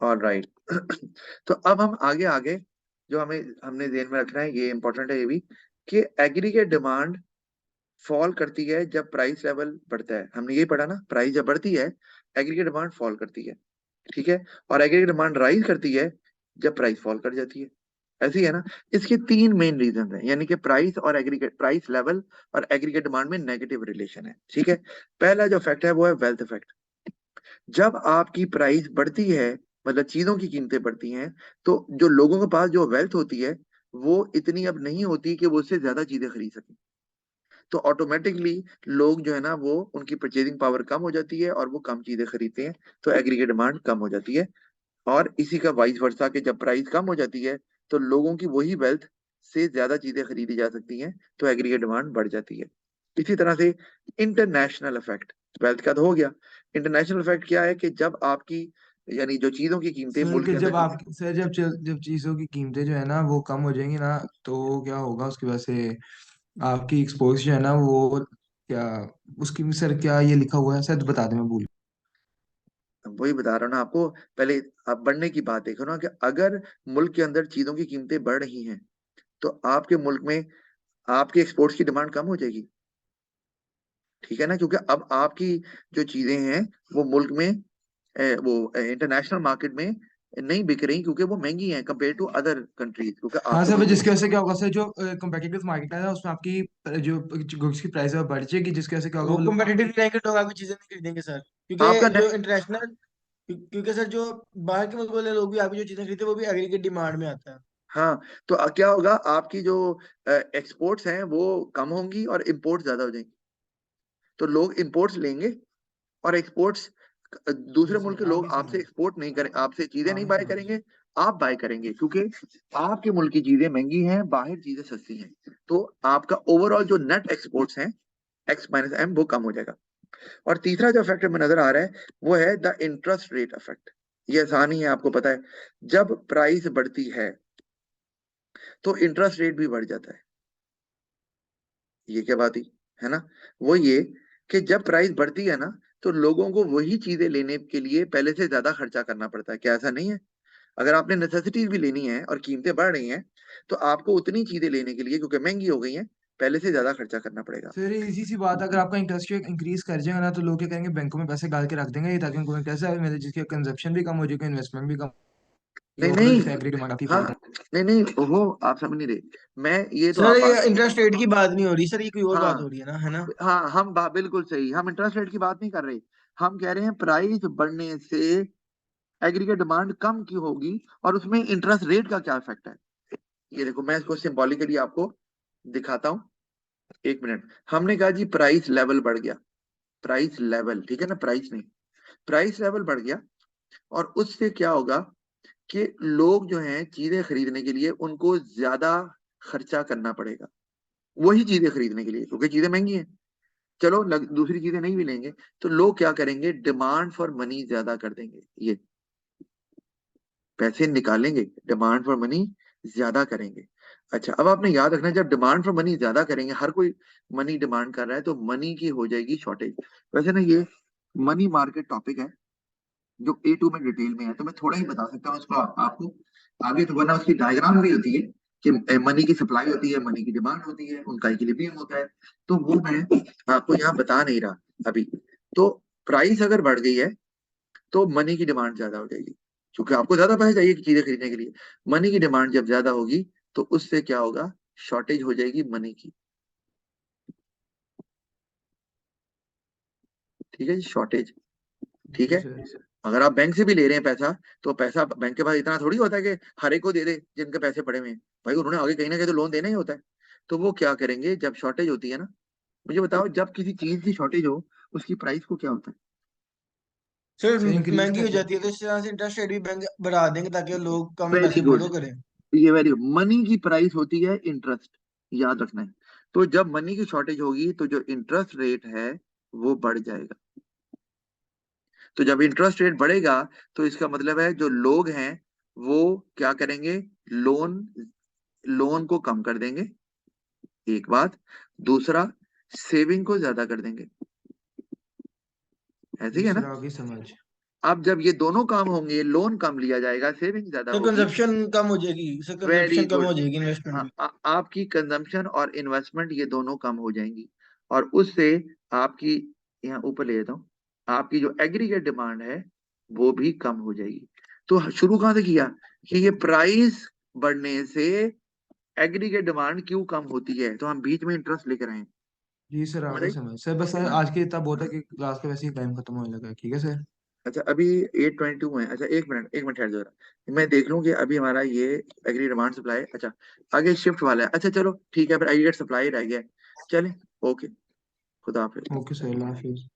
All right. तो अब हम आगे आगे जो हमने ध्यान में रखना है, ये इंपॉर्टेंट है ये भी, कि एग्रीगेट डिमांड फॉल करती है जब प्राइस लेवल बढ़ता है। हमने ये पढ़ा ना, प्राइस जब बढ़ती है एग्रीगेट डिमांड फॉल करती है, ठीक है। और एग्रीगेट डिमांड राइज करती है जब प्राइस फॉल कर जाती है। ऐसी है ना। इसके तीन मेन रीजन हैं, यानी कि प्राइस और एग्रीगेट, प्राइस लेवल और एग्रीगेट डिमांड में नेगेटिव रिलेशन है, ठीक है। पहला जो फैक्ट है वो है वेल्थ इफेक्ट। जब आपकी प्राइस बढ़ती है, मतलब चीजों की कीमतें बढ़ती हैं, तो जो लोगों के पास जो वेल्थ होती है वो इतनी अब नहीं होती कि वो उससे ज्यादा चीजें खरीद सकें। तो ऑटोमेटिकली लोग जो है ना, वो उनकी परचेजिंग पावर कम हो जाती है और वो कम चीजें खरीदते हैं, तो एग्रीगेट डिमांड कम हो जाती है। और इसी का वाइस वर्सा, कि जब प्राइस कम हो जाती है तो लोगों की वही वेल्थ से ज्यादा चीजें खरीदी जा सकती हैं, तो एग्रीगेट डिमांड बढ़ जाती है। इसी तरह से इंटरनेशनल इफेक्ट, वेल्थ का तो हो गया। इंटरनेशनल इफेक्ट क्या है, कि जब आपकी, यानी जो चीजों की कीमतें सर मुल्क कि के जब अंदर आप सर जब जब चीजों की कीमतें जो है ना वो कम हो जाएंगी ना, तो क्या होगा उसकी वजह से आपकी एक्सपोज जो है ना वो क्या, उसकी सर क्या ये लिखा हुआ है सर बता दें, मैं भूल। वही बता रहा हूँ ना आपको। पहले आप बढ़ने की बात देखो ना, कि अगर मुल्क के अंदर चीजों की कीमतें बढ़ रही हैं तो आपके मुल्क में आपके एक्सपोर्ट्स की डिमांड कम हो जाएगी, ठीक है ना। क्योंकि अब आपकी जो चीजें हैं वो मुल्क में, वो इंटरनेशनल मार्केट में नहीं बिक रही, क्योंकि वो महंगी हैं कंपेयर टू अदर कंट्रीज, क्योंकि हाँ आपके सर, मुल्क जिसकी में। वजह से क्या होगा सर, जो कम्पेटिटिव मार्केट है उसमें आपकी जो गुड्स की प्राइस है वो बढ़ जाएगी, जिसकी वजह से क्या होगा वो वो लोग। कम्पेटिटिव रहेंगे, लोग आगे चीजें नहीं खरीदेंगे सर, आपका क्योंकि जो इंटरनेशनल, क्योंकि सर जो बाहर के मुल्क वाले लोग भी आगे जो चीजें खरीदते हैं वो भी एग्रीगेट डिमांड में आता है। हाँ, तो क्या होगा, आपकी जो एक्सपोर्ट्स हैं वो कम होंगी और इंपोर्ट ज्यादा हो जाएंगी। तो लोग इंपोर्ट्स लेंगे और एक्सपोर्ट्स, दूसरे जी मुल्क सर, के आ लोग गई आपसे समझ। एक्सपोर्ट नहीं करें, आपसे चीजें आ नहीं गई बाय समझ। करेंगे, आप बाय करेंगे, क्योंकि आपके मुल्क की चीजें महंगी हैं, बाहर चीजें सस्ती हैं। तो आपका ओवरऑल जो नेट एक्सपोर्ट्स हैं, एक्स माइनस एम, वो कम हो जाएगा। और तीसरा जो फैक्टर में नजर आ रहा है वो है द इंटरेस्ट रेट इफेक्ट। ये आसान ही है, आपको पता है। जब प्राइस बढ़ती है तो इंटरेस्ट रेट भी बढ़ जाता है। ये क्या बात हुई, है ना। वो ये, कि जब प्राइस बढ़ती है ना, तो लोगों को वही चीजें लेने के लिए पहले से ज्यादा खर्चा करना पड़ता है। क्या ऐसा नहीं है? अगर आपने नेसेसिटीज भी लेनी है और कीमतें बढ़ रही हैं, तो आपको उतनी चीजें लेने के लिए, क्योंकि महंगी हो गई हैं, पहले से ज्यादा खर्चा करना पड़ेगा। सर इजी सी बात है, अगर आपका इंटरेस्ट रेट इंक्रीज कर जाएगा ना तो लोग क्या करेंगे, बैंकों में पैसे डाल के रख देंगे ताकि उनको कैसा है मतलब जिसकी कंजप्शन भी कम हो जाएगा, इन्वेस्टमेंट भी कम। ये नहीं ओवरऑल नहीं, जो एग्री डिमांड आपकी हाँ, फॉल कर। नहीं नहीं, वो आप समझ नहीं रहे। मैं ये तो सर आप ये बात, इंटरेस्ट रेट की बात नहीं हो रही सर, ये कोई और बात हो हाँ रही है ना, है ना। हाँ, बिल्कुल सही, हम इंटरेस्ट रेट की बात नहीं कर रहे। हम कह रहे हैं प्राइस बढ़ने से एग्रीगेट डिमांड कम क्यों होगी, और उसमें इंटरेस्ट रेट का क्या इफेक्ट है। ये देखो, मैं इसको सिंबॉलिकली आपको दिखाता हूँ। एक मिनट। हमने कहा जी प्राइस लेवल बढ़ गया, प्राइस लेवल, ठीक है ना, प्राइस नहीं, प्राइस लेवल बढ़ गया। और उससे क्या होगा, कि लोग जो हैं चीजें खरीदने के लिए उनको ज्यादा खर्चा करना पड़ेगा, वही चीजें खरीदने के लिए, क्योंकि चीजें महंगी हैं। चलो दूसरी चीजें नहीं भी लेंगे, तो लोग क्या करेंगे, डिमांड फॉर मनी ज्यादा कर देंगे, ये पैसे निकालेंगे, डिमांड फॉर मनी ज्यादा करेंगे। अच्छा, अब आपने याद रखना है, जब डिमांड फॉर मनी ज्यादा करेंगे, हर कोई मनी डिमांड कर रहा है, तो मनी की हो जाएगी शॉर्टेज। वैसे ना, ये मनी मार्केट टॉपिक है जो A2 में डिटेल में है, तो मैं थोड़ा ही बता सकता हूँ उसको आपको आगे, तो वरना उसकी डायग्राम भी होती है, कि मनी की सप्लाई होती है, मनी की डिमांड होती है, उनका इक्विलिब्रियम होता है। तो वो मैं आपको यहाँ बता नहीं रहा अभी। तो प्राइस अगर बढ़ गई है तो मनी की डिमांड ज्यादा हो जाएगी, क्योंकि आपको ज्यादा पैसे चाहिए चीजें खरीदने के लिए। मनी की डिमांड जब ज्यादा होगी तो उससे क्या होगा, शॉर्टेज हो जाएगी मनी की, ठीक है जी, शॉर्टेज, ठीक जी है। सर। अगर आप बैंक से भी ले रहे हैं पैसा, तो पैसा बैंक के पास इतना थोड़ी होता है कि हर एक को दे दे जिनके पैसे पड़े हुए हैं। भाई उन्होंने आगे कहीं ना कहीं तो लोन देना ही होता है। तो वो क्या करेंगे, जब शॉर्टेज होती है ना, मुझे बताओ, जब किसी चीज की शॉर्टेज हो उसकी प्राइस को क्या होता है। सर सर इंक्रीज महंगी हो करते हैं। जाती है तो इस तरह से इंटरेस्ट रेट भी बैंक बढ़ा देंगे ताकि लोग कम वेरी पैसे गुड, बोरो करें। ये वेरी गुड। मनी की प्राइस होती है इंटरेस्ट, याद रखना है। तो जब मनी की शॉर्टेज होगी तो जो इंटरेस्ट रेट है वो बढ़ जाएगा। तो जब इंटरेस्ट रेट बढ़ेगा तो इसका मतलब है जो लोग हैं वो क्या करेंगे, लोन लोन को कम कर देंगे, एक बात। दूसरा, सेविंग को ज्यादा कर देंगे। ऐसे ही जी है सर, ना। आ गई समझ। अब जब ये दोनों काम होंगे, लोन कम लिया जाएगा, सेविंग ज्यादा सर होगी। कंजप्शन कम हो जाएगी, sir very consumption come good. हो जाएगी, इन्वेस्टमेंट भी। आपकी कंजम्पशन और इन्वेस्टमेंट ये दोनों कम हो जाएंगी, और उससे आपकी, यहाँ ऊपर ले जाता हूँ, आपकी जो एग्रीगेट डिमांड है वो भी कम हो जाएगी। तो शुरू कहाँ से किया कि ये प्राइस बढ़ने से एग्रीगेट डिमांड क्यों कम होती है, तो हम बीच में इंटरेस्ट लेकर आए। जी सर, समझ आगे आई? समझ सर, बस सर हाँ। आज के इतना बहुत है कि क्लास का वैसे ही टाइम खत्म होने लगा है। ठीक है सर। अच्छा, अभी 8:22 है। अच्छा, एक मिनट ठहर जाओ, मैं देख लूँ कि अभी हमारा ये एग्री डिमांड सप्लाई, अच्छा आगे शिफ्ट वाला है। अच्छा चलो ठीक है, फिर एग्रीगेट सप्लाई रह गया है। चलें। ओके, खुदा हाफिज। ओके सर, अल्लाह हाफिज।